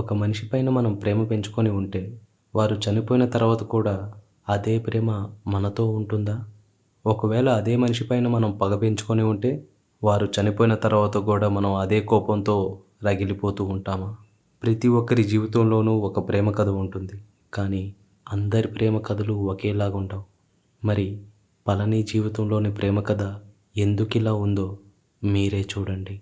ఒక మనిషి పైన మనం ప్రేమ పెంచుకొని ఉంటే, వారు చనిపోయిన తర్వాత కూడా అదే ప్రేమ మనతో ఉంటుందా? ఒకవేళ అదే మనిషి పైన మనం పగ పెంచుకొని ఉంటే, వారు చనిపోయిన తర్వాత కూడా మనం అదే కోపంతో రగిలిపోతూ ఉంటామా? ప్రతి ఒక్కరి జీవితంలోనూ ఒక ప్రేమ కథ ఉంటుంది. కానీ అందరి ప్రేమ కథలు ఒకేలాగుండవు. మరి పళని జీవితంలోని ప్రేమ కథ ఎందుకిలా ఉందో మీరే చూడండి.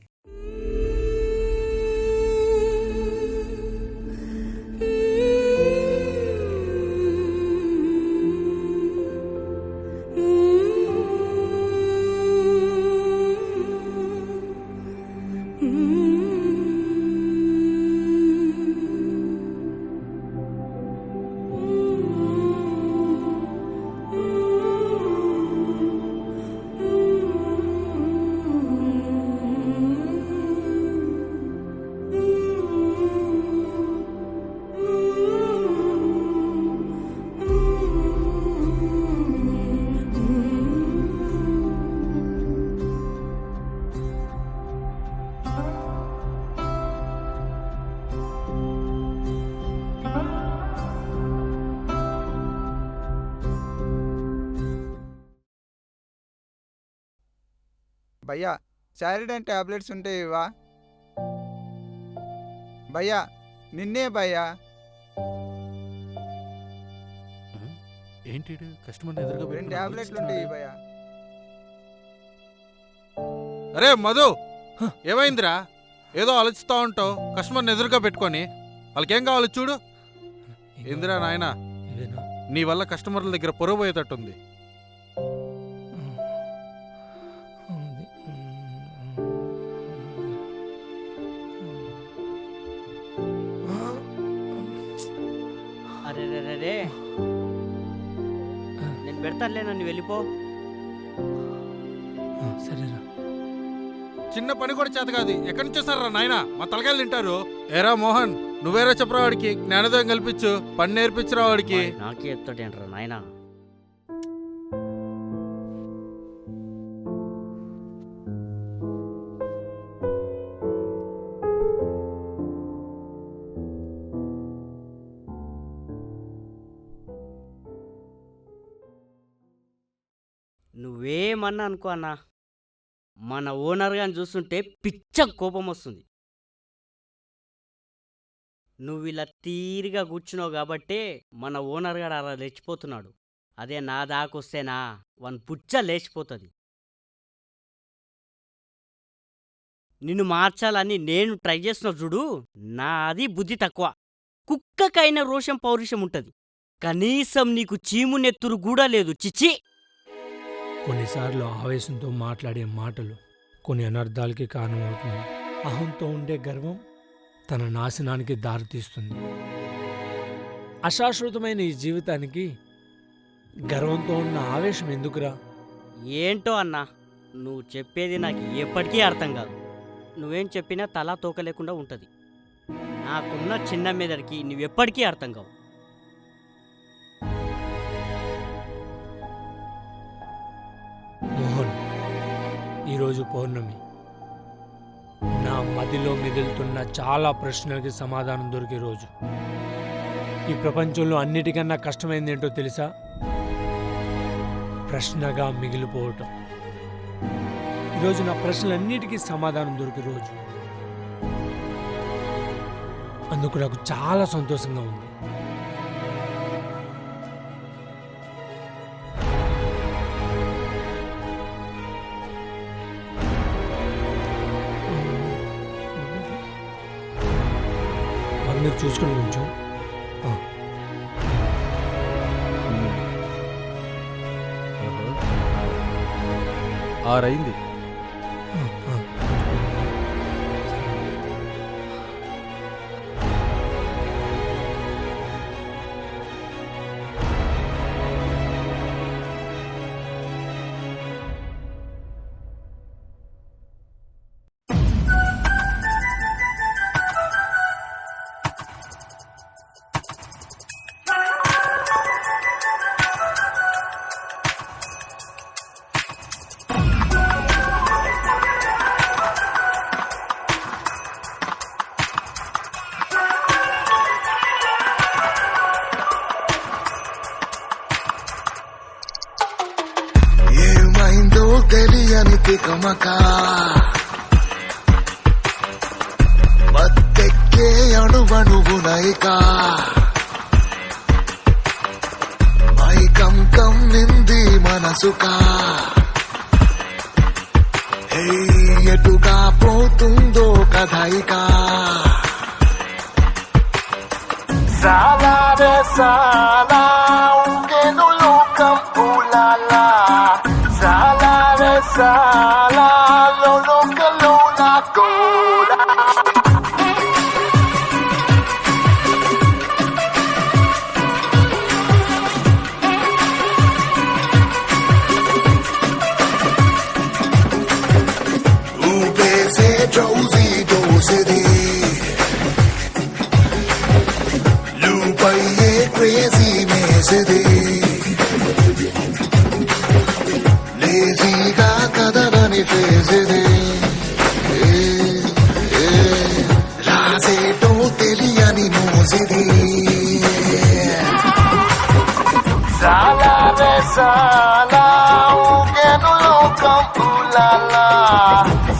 భయ్యా శారిడన్ టాబ్లెట్స్ ఉంటే ఇవా భయ్యా, నిన్నే భయ్యా. ఏంటి కస్టమర్ ఎదురుగా 2 టాబ్లెట్లు ఉంటాయి భయ్యా. అరే మధు, ఏమైందిరా? ఏదో ఆలోచిస్తా ఉంటావు కస్టమర్ని ఎదురుగా పెట్టుకొని. వాళ్ళకేం కావాలో చూడు. ఏందిరా నాయనా, నీ వల్ల కస్టమర్ల దగ్గర పొరవ పోయేటట్టుంది. అరే రే రే రే, నేను పెడతానులే, నన్ను వెళ్ళిపో. సరేరా. చిన్న పని కూడా చేత కాదు. ఎక్కడి నుంచి వస్తారా నాయనా? మా తలకాయలు తింటారు. ఏరా మోహన్, నువ్వేరా చెప్పరా వాడికి జ్ఞానోదయం కల్పించు, పని నేర్పించరా వాడికి. నాకే ఎత్తటేంట్రా నాయనా. నువ్వేమన్నా అనుకో అన్నా, మన ఓనర్ గాని చూస్తుంటే పిచ్చ కోపం వస్తుంది. నువ్వు ఇలా తీరిగా కూర్చున్నావు కాబట్టే మన ఓనర్ గారు అలా లేచిపోతున్నాడు. అదే నా దాకొస్తేనా వన్ పుచ్చ లేచిపోతుంది. నిన్ను మార్చాలని నేను ట్రై చేస్తున్నా చూడు, నాది బుద్ధి తక్కువ. కుక్కకైనా రోషం పౌరుషం ఉంటుంది, కనీసం నీకు చీము నెత్తురు కూడా లేదు. చిచి. కొన్నిసార్లు ఆవేశంతో మాట్లాడే మాటలు కొన్ని అనర్థాలకి కారణమవుతుంది. అహంతో ఉండే గర్వం తన నాశనానికి దారితీస్తుంది. అశాశ్వతమైన ఈ జీవితానికి గర్వంతో ఉన్న ఆవేశం ఎందుకురా? ఏంటో అన్నా, నువ్వు చెప్పేది నాకు ఎప్పటికీ అర్థం కాదు. నువ్వేం చెప్పినా తలా తోక లేకుండా ఉంటుంది. నాకున్న చిన్న మెదడికి నువ్వెప్పటికీ అర్థం కావు. మోహన్, ఈరోజు పౌర్ణమి. నా మదిలో మెదులుతున్న చాలా ప్రశ్నలకి సమాధానం దొరికే రోజు. ఈ ప్రపంచంలో అన్నిటికన్నా కష్టమైంది ఏంటో తెలుసా? ప్రశ్నగా మిగిలిపోవటం. ఈరోజు నా ప్రశ్నలన్నిటికీ సమాధానం దొరికే రోజు. అందుకు నాకు చాలా సంతోషంగా ఉంది. మీరు చూసుకుని కొంచెం ఆరైంది. తెలియని తికమక మత్తెక్కే అణువణువునైక మైకం కమ్మింది మనసుకా ఎటుగా పోతుందో కథయికా సాలారే సాలా ఊగేను లోకం పూలాలా సాలారే సాలా లోకలో నా కోలా ఊపేసే డ్రౌజీ డోసిది లూపయ్యే క్రేజీ మేసిది లేజీగా కదలని ఫేజిది రాసేటో తెలియని మోసిది సాలారే సాలా ఊగేను లోకం పూలాలా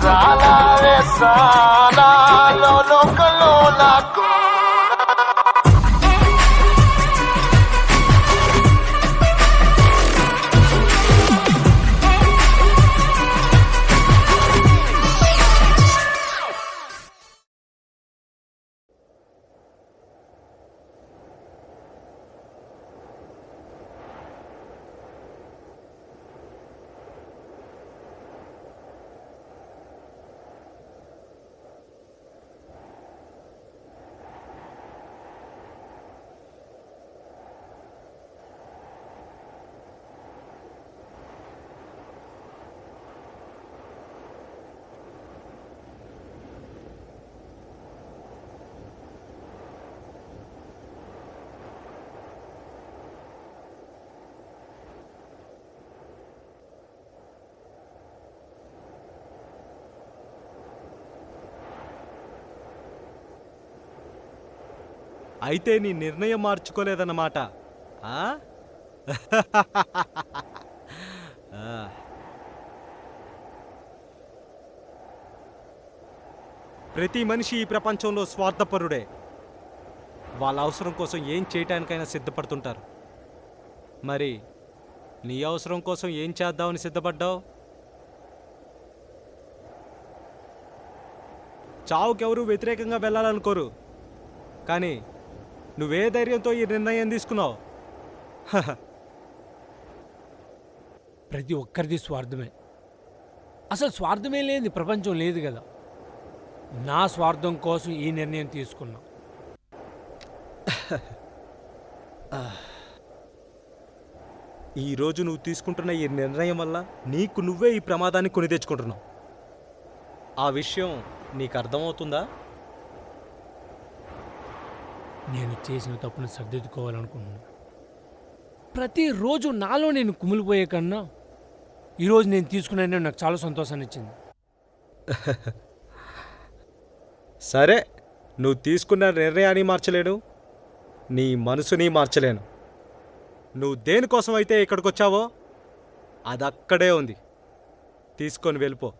సాలారే సాలా లోకలో నాకు అయితే నీ నిర్ణయం మార్చుకోలేదన్నమాట. ఆ? ప్రతి మనిషి ఈ ప్రపంచంలో స్వార్థపరుడే. వాళ్ళ అవసరం కోసం ఏం చేయటానికైనా సిద్ధపడుతుంటారు. మరి నీ అవసరం కోసం ఏం చేద్దామని సిద్ధపడ్డావు? చావుకెవరూ వ్యతిరేకంగా వెళ్ళాలనుకోరు, కానీ నువ్వే ధైర్యంతో ఈ నిర్ణయం తీసుకున్నావు? ప్రతి ఒక్కరిది స్వార్థమే. అసలు స్వార్థమే లేని ప్రపంచం లేదు కదా. నా స్వార్థం కోసం ఈ నిర్ణయం తీసుకున్నా. ఈరోజు నువ్వు తీసుకుంటున్న ఈ నిర్ణయం వల్ల నీకు నువ్వే ఈ ప్రమాదాన్ని కొని తెచ్చుకుంటున్నావు. ఆ విషయం నీకు అర్థమవుతుందా? నేను చేసిన తప్పును సర్దిద్దుకోవాలనుకుంటున్నాను. ప్రతిరోజు నాలో నేను కుమిలిపోయే కన్నా ఈరోజు నేను తీసుకున్న నిర్ణయం నాకు చాలా సంతోషాన్ని ఇచ్చింది. సరే, నువ్వు తీసుకున్న నిర్ణయాన్ని మార్చలేను, నీ మనసుని మార్చలేను. నువ్వు దేనికోసం అయితే ఇక్కడికి వచ్చావో అది అక్కడే ఉంది. తీసుకొని వెళ్ళిపో.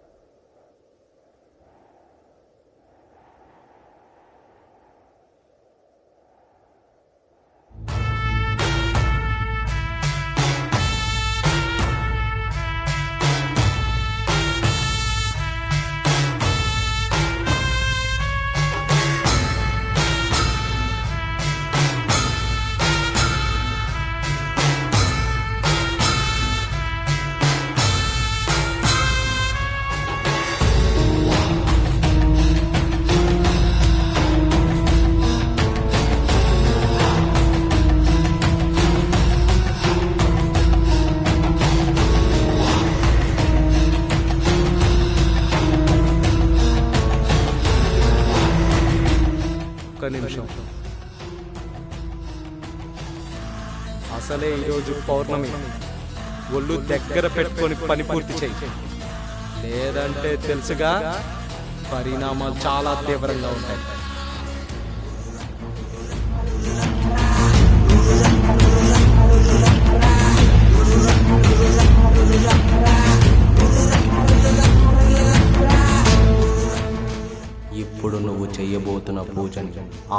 ఒక్క నిమిషం. అసలే ఈరోజు పౌర్ణమి. ఒళ్ళు దగ్గర పెట్టుకొని పని పూర్తి చేయి, లేదంటే తెలుసుగా పరిణామాలు చాలా తీవ్రంగా ఉంటాయి.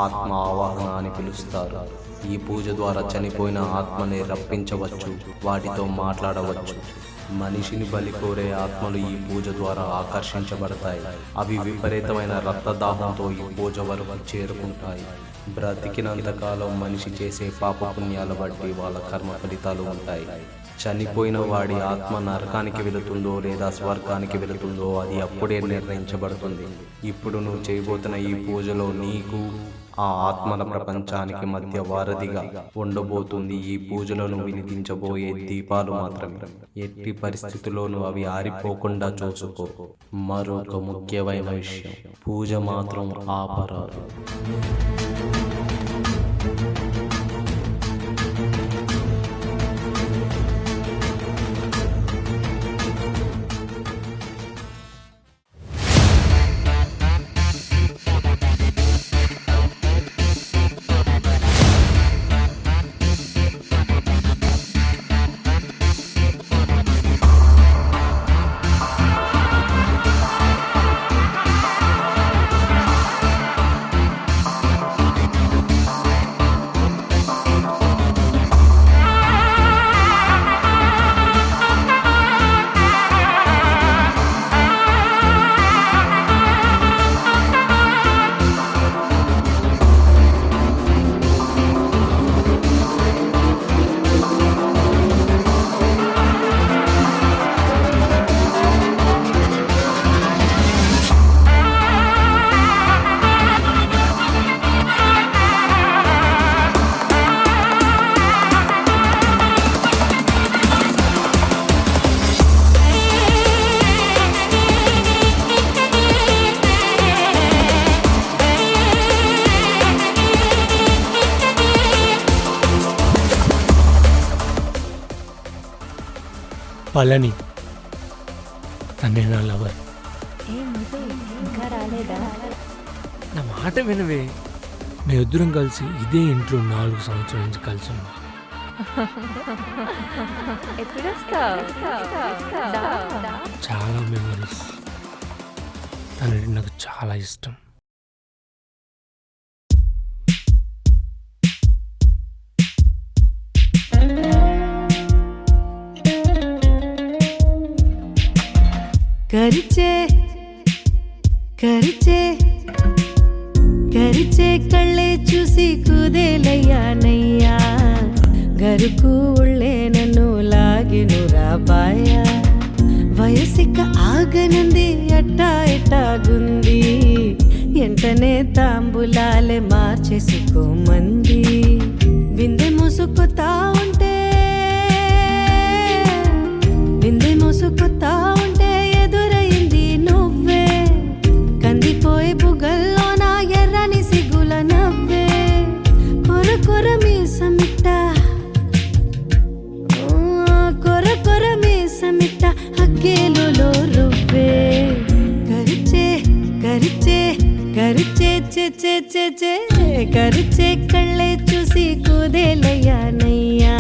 ఆత్మ ఆవాహన అని పిలుస్తారు. ఈ పూజ ద్వారా చనిపోయిన ఆత్మని రప్పించవచ్చు, వాటితో మాట్లాడవచ్చు. మనిషిని బలి కోరే ఆత్మలు ఈ పూజ ద్వారా ఆకర్షించబడతాయి. అవి విపరీతమైన రక్తదాహంతో ఈ పూజ వరకు చేరుకుంటాయి. బ్రతికినంతకాలం మనిషి చేసే పాపపుణ్యాల బట్టి వాళ్ళ కర్మ ఫలితాలు ఉంటాయి. చనిపోయిన వాడి ఆత్మ నరకానికి వెళుతుందో లేదా స్వర్గానికి వెళుతుందో అది అప్పుడే నిర్ణయించబడుతుంది. ఇప్పుడు నువ్వు చేయబోతున్న ఈ పూజలో నీకు ఆ ఆత్మల ప్రపంచానికి మధ్య వారధిగా ఉండబోతుంది. ఈ పూజలో నువ్వు వెలిగించబోయే దీపాలు మాత్రమే. ఎట్టి పరిస్థితుల్లోనూ అవి ఆరిపోకుండా చూసుకో. మరొక ముఖ్యమైన విషయం, పూజ మాత్రం ఆపరాదు. పళని తనే నా లవర్. ఇంకా రాలేదా? నా మాట వినవే, మేమిద్దరం కలిసి ఇదే ఇంట్లో 4 సంవత్సరాల నుంచి కలిసి ఉన్నాం. ఎప్పుడు వస్తావు? చాలా మెమరీస్. తనంటే నాకు చాలా ఇష్టం. ಕರಿಚೆ ಕರಿಚೆ ಕರಿಚೆ ಕಳ್ಳೆ చూసి కుదేలయ్యానయ్యా గరుకు ఉళ్ళే నన్ను లాగెను రాబాయ వయసిక ఆగనుంది అట్టా ఎట్టాగుంది ఎంటనే తాంబులాలే మార్చేసుకోమంది బిందె మూసుకుతా ఉంటే బిందె మూసుకుతా ఉంటే ఎదురైంది నువ్వే కందిపోయి బుగల్లో నా ఎర్రని సిగుల నవ్వే కొర కొర మీసమిట్ట కొర కొర మీసమిట్ట అగ్గేలులో రువ్వే కరిచే కరిచే కరిచే చే చే చే చే కరిచే కళ్ళే చూసి కుదేలయ్యానయ్యా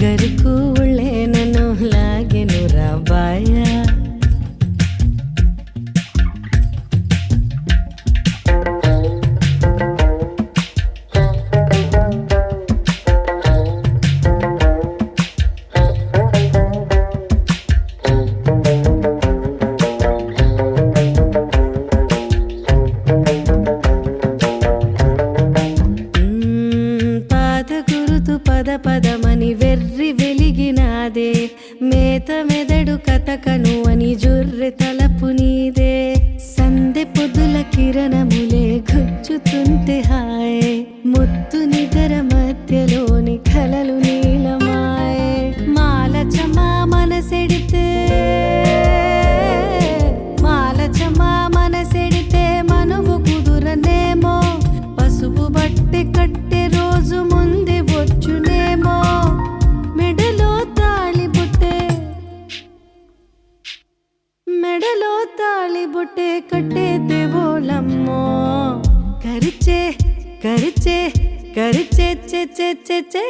గరుకు ఉళ్ళే నన్ను లాగెను రాబాయ పదమని వెర్రి వెలిగినాదే మేత మెదడు కథకను అని జుర్రె తలపు నీదే సందె పొద్దుల కిరణములే గుచ్చుతుంటే హాయే ముత్తు నిదర మధ్యలోని కలలు నీలమాయే మాలచమా మనసెడితే మాలచమా మనసెడితే మనువు కుదురనేమో పసుపు బట్టె కట్టె రోజు ముందే వచ్చునేమో మెడలో తాళి బొట్టే కట్టే దేవోలమ్మో కరిచే కరిచే కరిచే చే చే చే చే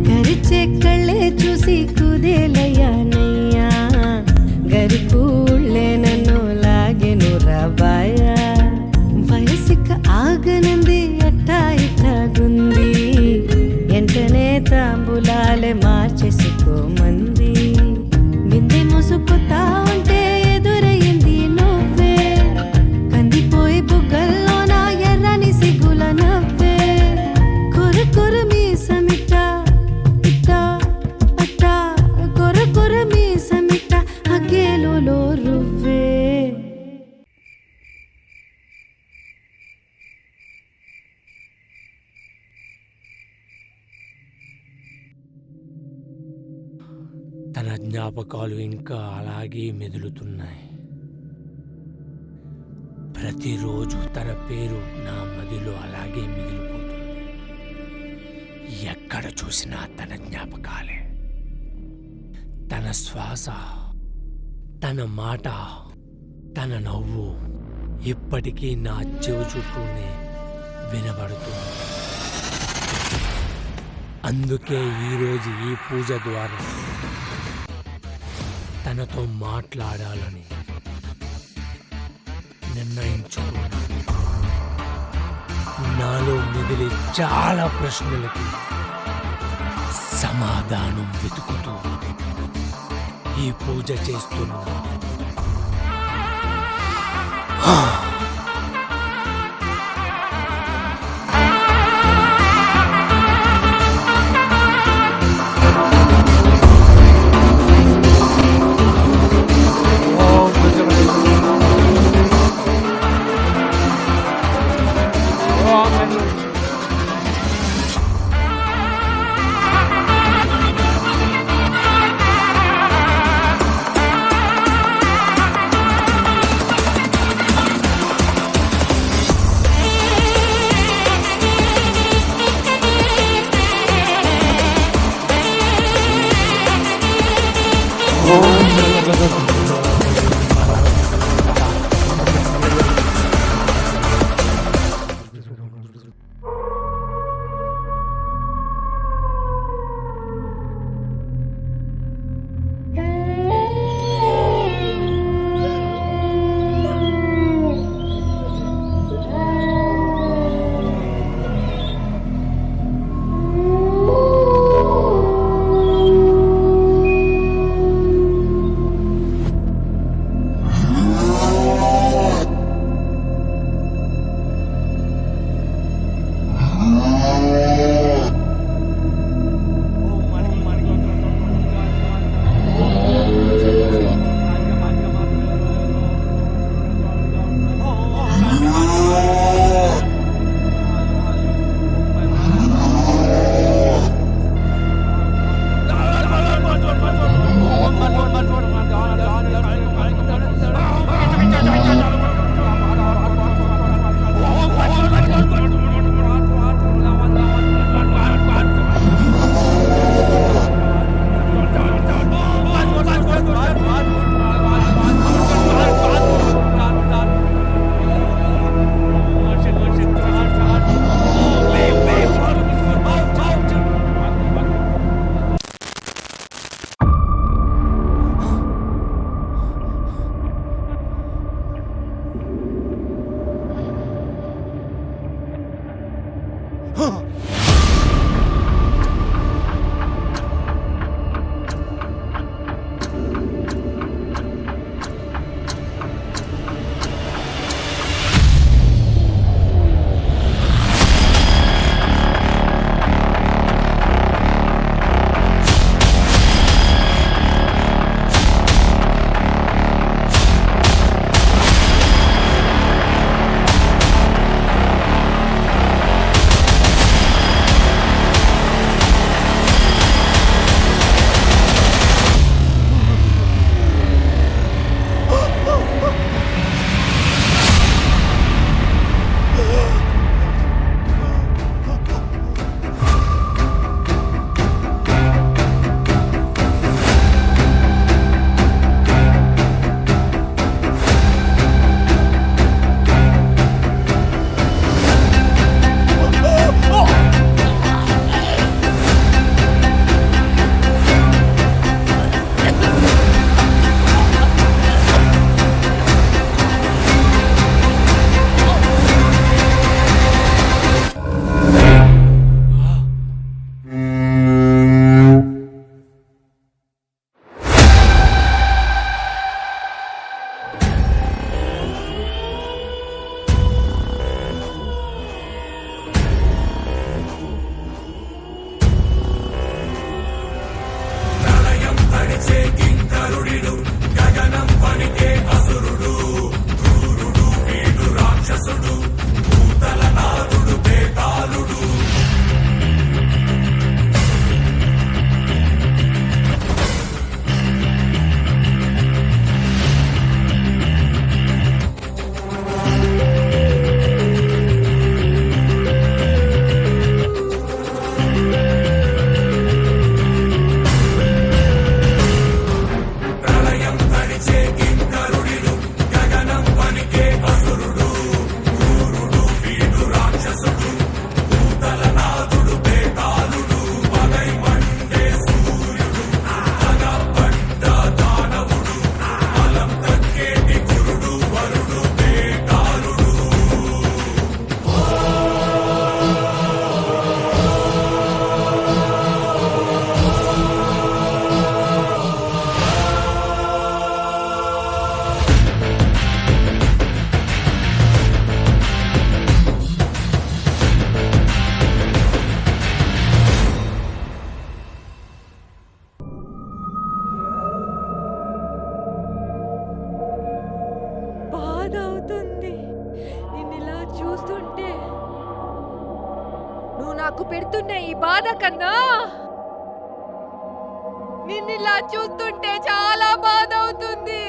కరిచే కళ్ళే చూసి కుదేలయ్యానయ్యా గరుకుళ్ళే నన్ను లాగెను రాబాయ వయసిక ఆగనంది అట్ట తాంబులాలే మార్చేసుకోమంది బిందె మోసుకుతా ఉంటే ఎదురయ్యింది నువ్వే కందిపోయి బుగ్గల్లో నా ఎర్రని సిగ్గుల నవ్వే కొర కొర మీసమిట్ట ఇట్ట అట్ట కొర కొర మీసమిట్ట అగ్గేలో రువ్వే తన జ్ఞాపకాలు ఇంకా అలాగే మెదులుతున్నాయి. ప్రతిరోజు తన పేరు నా మదిలో అలాగే మిగిలిపోతుంది. ఎక్కడ చూసినా తన జ్ఞాపకాలే. తన శ్వాస, తన మాట, తన నవ్వు ఇప్పటికీ నా చెవి చుట్టూనే వినబడుతుంది. అందుకే ఈరోజు ఈ పూజ ద్వారా తనతో మాట్లాడాలని నిర్ణయించుకున్నాను. నాలో మిగిలి చాలా ప్రశ్నలకి సమాధానం వెతుకుతూ ఈ పూజ చేస్తున్నా. నాకు పెడుతున్న ఈ బాధ కన్నా నిన్నిలా చూస్తుంటే చాలా బాధ అవుతుంది.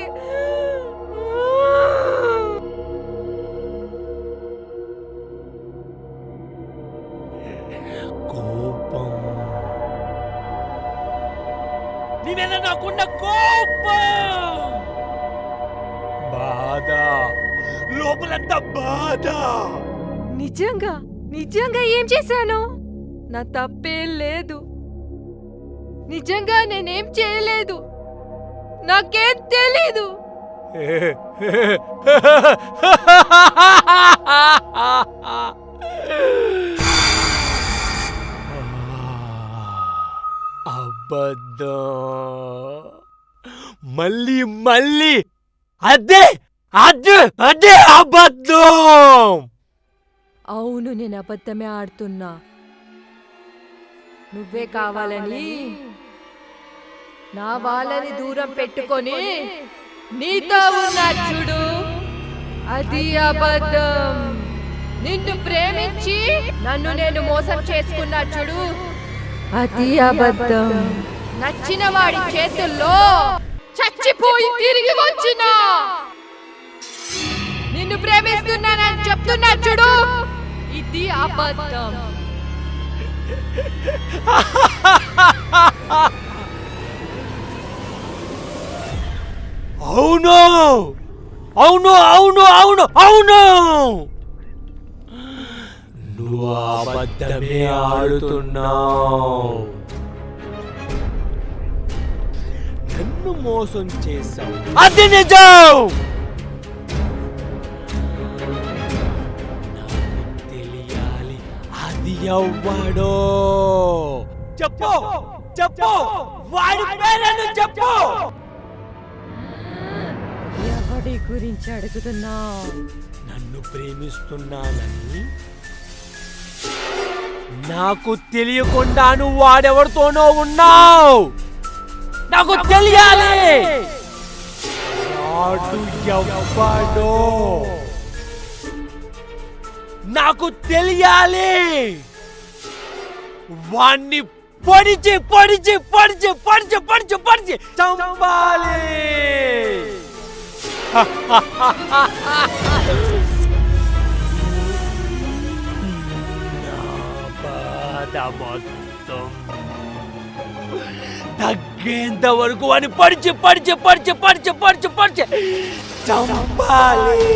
కోపం నీ మీద నాకున్న కోపం, బాధ, లోపలంతా బాధ. నిజంగా నిజంగా ఏం చేశాను? నా తప్పేం లేదు. నిజంగా నేనేం చేయలేదు. నాకేం తెలీదు. అబద్ధం, మళ్ళీ మళ్ళీ అదే అదే అదే అబద్ధం. అవును, నేను అబద్ధమే ఆడుతున్నా. నువ్వే కావాలని నా వాళ్ళని దూరం పెట్టుకొని నీతో ఉన్నా చూడు, అది అబద్ధం. నిన్ను ప్రేమించి నన్ను నేను మోసం చేసుకున్నా చూడు, అది అబద్ధం. నచ్చిన వాడి చేతుల్లో చచ్చిపోయి తిరిగి వచ్చినా నిన్ను ప్రేమిస్తున్నానని చెప్తున్నా చూడు, ఇది అబద్ధం. అవును అవును అవును అవును అవును, నువ్వు అబద్ధమే ఆడుతున్నావు. నన్ను మోసం చేశావు, అది నిజం. నాకు తెలియాలి అది ఎవ్వడో. చెప్పు చెప్పు, వాడి పేరును చెప్పు. ఎవడి గురించి అడుగుతున్నావు? నన్ను ప్రేమిస్తున్నానని నాకు తెలియకుండా నువ్వు వాడెవరితోనో ఉన్నావు. నాకు తెలియాలి వాడు ఎవ్వడో. నాకు తెలియాలి. వాణ్ణి పొడిచి పొడిచి పొడిచి పొడిచి పొడిచి పొడిచి చంపాలి. నా బాధ మొత్తం తగ్గేంత వరకు వాడిని పొడిచి పొడిచి పొడిచి పొడిచి పొడిచి పొడిచి చంపాలి.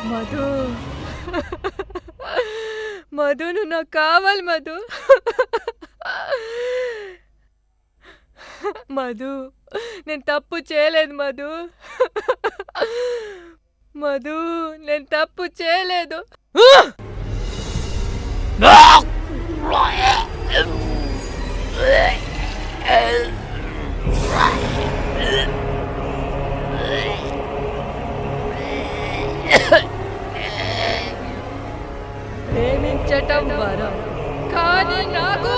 మధు, మధు నువ్వు నాకు కావాలి మధు. మధు, నేను తప్పు చేయలేదు మధు. మధు, నేను తప్పు చేయలేదు. ప్రేమించటం వరం, కానీ నాకు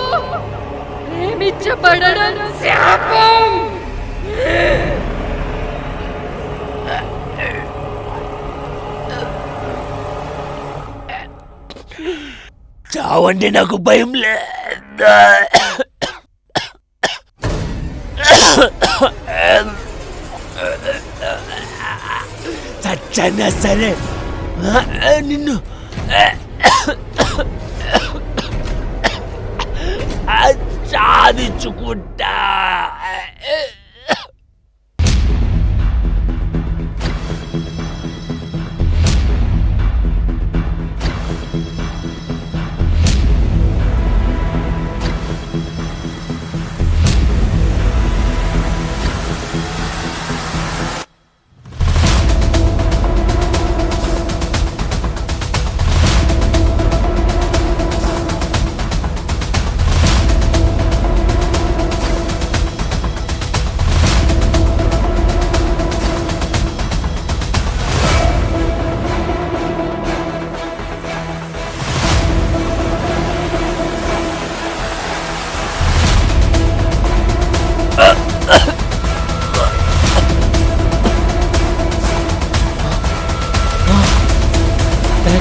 ప్రేమించబడడం శాపం. చావండి, నాకు భయం లేదు. చచ్చనా సరే నిన్ను సాధించుకుంటా.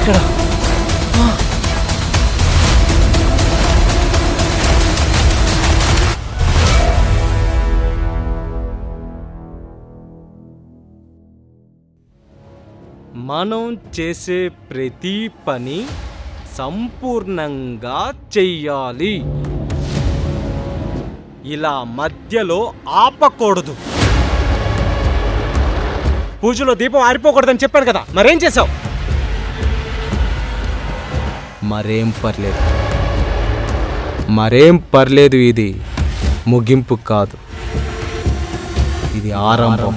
ఇక్కడ మనం చేసే ప్రతి పని సంపూర్ణంగా చెయ్యాలి. ఇలా మధ్యలో ఆపకూడదు. పూజలో దీపం ఆరిపోకూడదని చెప్పాను కదా, మరేం చేసావు? మరేం పర్లేదు. ఇది ముగింపు కాదు, ఇది ఆరంభం.